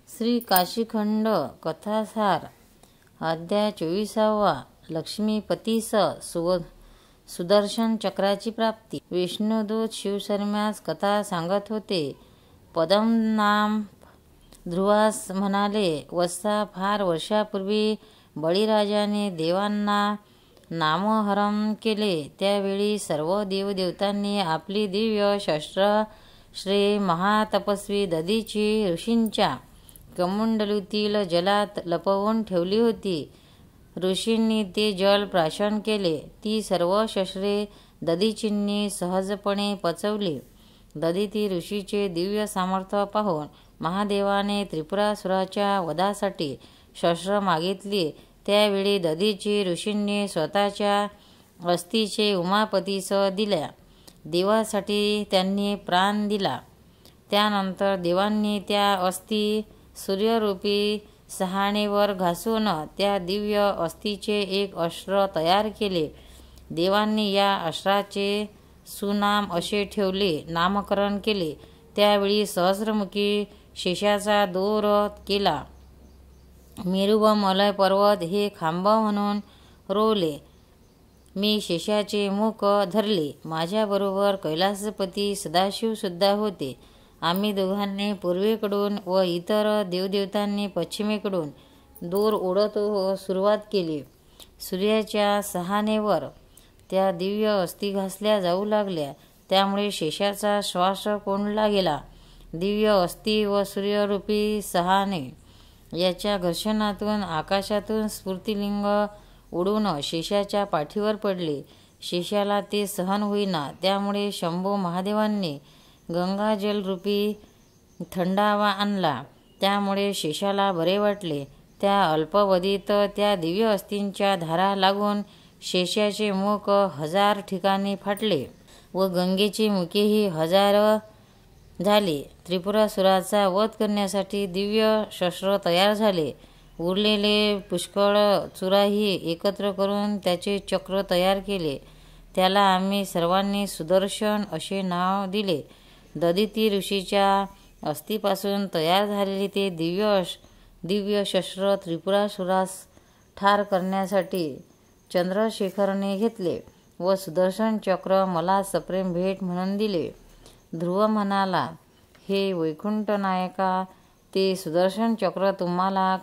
श्री काशीखंड कथासार अध्याय 24. लक्ष्मीपतीस सुदर्शन चक्राची प्राप्ती. विष्णुदूत शिवशर्म्यास कथा सांगत होते. पद्मनाभ ध्रुवास म्हणाले, वत्सा, फार वर्षापूर्वी बळीराजाने देवांना नामहरण केले. त्यावेळी सर्व देवदेवतांनी आपली दिव्य शस्त्रे महातपस्वी दधीची ऋषींच्या कमंडलूतील जलात लपवून ठेवली होती. ऋषींनी ते जल प्राशन केले. ती सर्व शस्त्रे दधीचींनी सहजपणे पचवली. दधीती ऋषीचे दिव्य सामर्थ्य पाहून महादेवाने त्रिपुरासुराच्या वधासाठी शस्त्र मागितली. त्यावेळी दधीची ऋषींनी स्वतःच्या अस्थिचे उमापतीस दिल्या. देवासाठी त्यांनी प्राण दिला. त्यानंतर देवांनी त्या अस्थी सूर्यरूपी सहाणेवर घासून त्या दिव्य अस्थिचे एक अस्त्र तयार केले. देवांनी या अस्त्राचे सुनाम असे ठेवले, नामकरण केले. त्यावेळी सहस्रमुखी शेषाचा दोर केला. मेरू व मलय पर्वत हे खांब म्हणून रोवले. मी शेषाचे मुख धरले. माझ्याबरोबर कैलासपती सदाशिव सुद्धा होते. आम्ही दोघांनी पूर्वेकडून व इतर देवदेवतांनी पश्चिमेकडून दोर ओढत सुरुवात केली. सूर्याच्या सहानेवर त्या दिव्य अस्थी घासल्या जाऊ लागल्या. त्यामुळे शेषाचा श्वास कोंडला गेला. दिव्य अस्थी व सूर्यरूपी सहाने याच्या घर्षणातून आकाशातून स्फुर्तिलिंग उडून शेषाच्या पाठीवर पडले. शेषाला ते सहन होईना. त्यामुळे शंभू महादेवांनी गंगाजलरूपी थंडावा आणला. त्यामुळे शेषाला बरे वाटले. त्या अल्पावधीत त्या दिव्य अस्थींच्या धारा लागून शेषाचे मुख 1000 ठिकाणी फाटले व गंगेची मुखेही 1000 झाली. त्रिपुरासुराचा वध करण्यासाठी दिव्य शस्त्र तयार झाले. उरलेले पुष्कळ चुराही एकत्र करून त्याचे चक्र तयार केले. त्याला आम्ही सर्वांनी सुदर्शन असे नाव दिले. दधीती ऋषीच्या अस्थिपासून तयार झालेले ते दिव्य शस्त्र त्रिपुरासुरास ठार करण्यासाठी चंद्रशेखरने घेतले व सुदर्शन चक्र मला सप्रेम भेट म्हणून दिले. ध्रुव म्हणाला, हे वैकुंठनायका, ते सुदर्शन चक्र तुम्हाला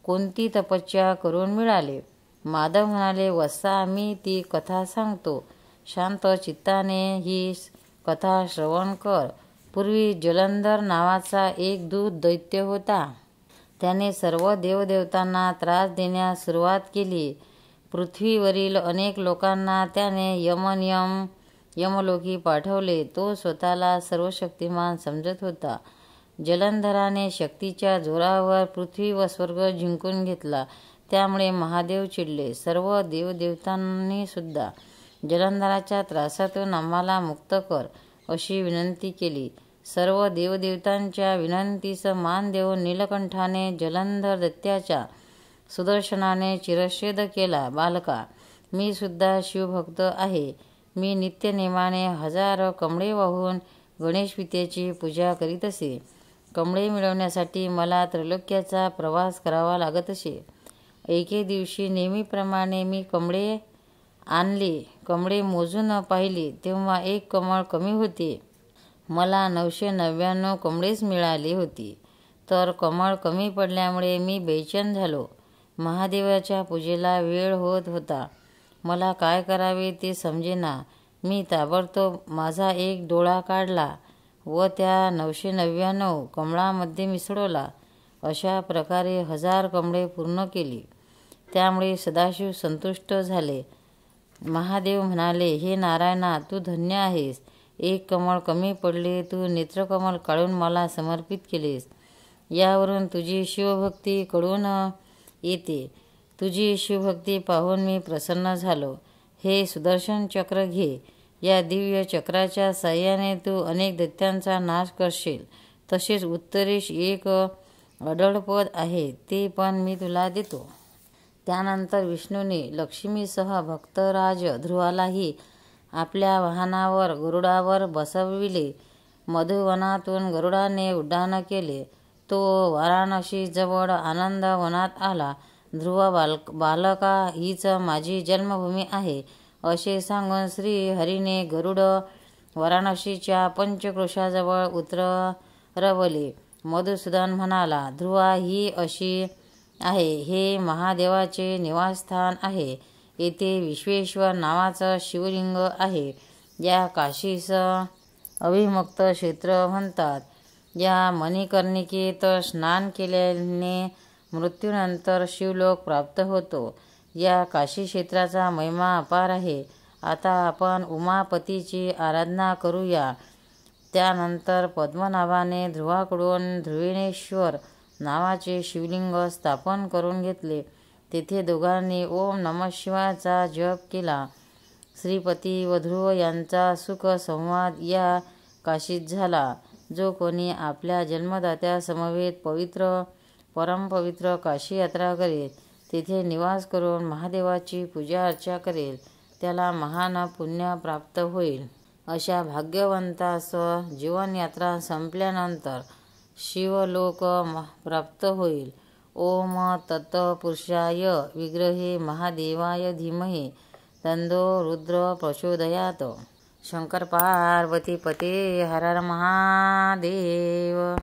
कोणती तपस्या करून मिळाले? माधव म्हणाले, वत्सा, मी ती कथा सांगतो. शांत चित्ताने ही कथा श्रवण कर. पूर्वी जलंधर नावाचा एक दूत दैत्य होता. त्याने सर्व देवदेवतांना त्रास देण्यास सुरुवात केली. पृथ्वीवरील अनेक लोकांना त्याने यमलोकी पाठवले. तो स्वतःला सर्वशक्तिमान समजत होता. जलंधराने शक्तीच्या जोरावर पृथ्वी व स्वर्ग जिंकून घेतला. त्यामुळे महादेव चिडले. सर्व देवदेवतांनी सुद्धा जलंधराच्या त्रासातून आम्हाला मुक्त कर अशी विनंती केली. सर्व देवदेवतांच्या विनंतीस मान देऊन नीलकंठाने जलंधर दैत्याच्या सुदर्शनाने चिरच्छेद केला. बालका, मी सुद्धा शिवभक्त आहे. मी नित्यनेमाने 1000 कमळे वाहून गणेशपित्याची पूजा करीत असे. कमळे मिळवण्यासाठी मला त्रैलोक्याचा प्रवास करावा लागत असे. एके दिवशी नेहमीप्रमाणे मी कमळे आणले. कमळे मोजून पाहिली तेव्हा एक कमळ कमी होते. मला 999 कमळेच मिळाली होती. तर कमळ कमी पडल्यामुळे मी बेचैन झालो. महादेवाच्या पूजेला वेळ होत होता. मला काय करावे ते समजेना. मी ताबडतोब माझा एक डोळा काढला व त्या 999 कमळामध्ये मिसळवला. अशा प्रकारे 1000 कमळे पूर्ण केली. त्यामुळे सदाशिव संतुष्ट झाले. महादेव म्हणाले, हे नारायणा, तू धन्य आहेस. एक कमळ कमी पडले, तू नेत्रकमल काढून मला समर्पित केलेस. यावरून तुझी शिवभक्ती कळून येते. तुझी शिवभक्ती पाहून मी प्रसन्न झालो. हे सुदर्शन चक्र घे. या दिव्य चक्राच्या साह्याने तू अनेक दैत्यांचा नाश करशील. तसेच उत्तरेस एक अढळपद आहे, ते पण मी तुला देतो. त्यानंतर विष्णूने लक्ष्मीसह भक्तराज ध्रुवालाही आपल्या वाहनावर गरुडावर बसविले. मधुवनातून गरुडाने उड्डाण केले. तो वाराणसीजवळ आनंदवनात आला. ध्रुव बालका, हीच माझी जन्मभूमी आहे असे सांगून श्री हरीने गरुड वाराणसीच्या पंचक्रोशाजवळ उतरवले. मधुसूदन म्हणाला, ध्रुवा, ही अशी आहे. हे महादेवाचे निवासस्थान आहे. येथे विश्वेश्वर नावाचं शिवलिंग आहे. या काशीस अभिमुक्त क्षेत्र म्हणतात. या मणिकर्णिकेत स्नान केल्याने मृत्यूनंतर शिवलोक प्राप्त होतो. या काशी क्षेत्राचा महिमा अपार आहे. आता आपण उमापतीची आराधना करूया. त्यानंतर पद्मनाभाने ध्रुवाकडून ध्रुवनेश्वर नावाचे शिवलिंग स्थापन करून घेतले. तेथे दोघांनी ओम नमः शिवायचा जप केला. श्रीपती व ध्रुव यांचा सुख संवाद या काशीत झाला. जो कोणी आपल्या जन्मदात्या समवेत परमपवित्र काशी यात्रा करेल, तेथे निवास करून महादेवाची पूजा अर्चा करेल, त्याला महान पुण्य प्राप्त होईल. अशा भाग्यवंतास जीवनयात्रा संपल्यानंतर शिवलोक प्राप्त होईल. ओम तत्पुरुषाय विग्रहे महादेवाय धीमहि तन्नो रुद्र प्रचोदयात्. शंकर पार्वती पते हर हर महादेव.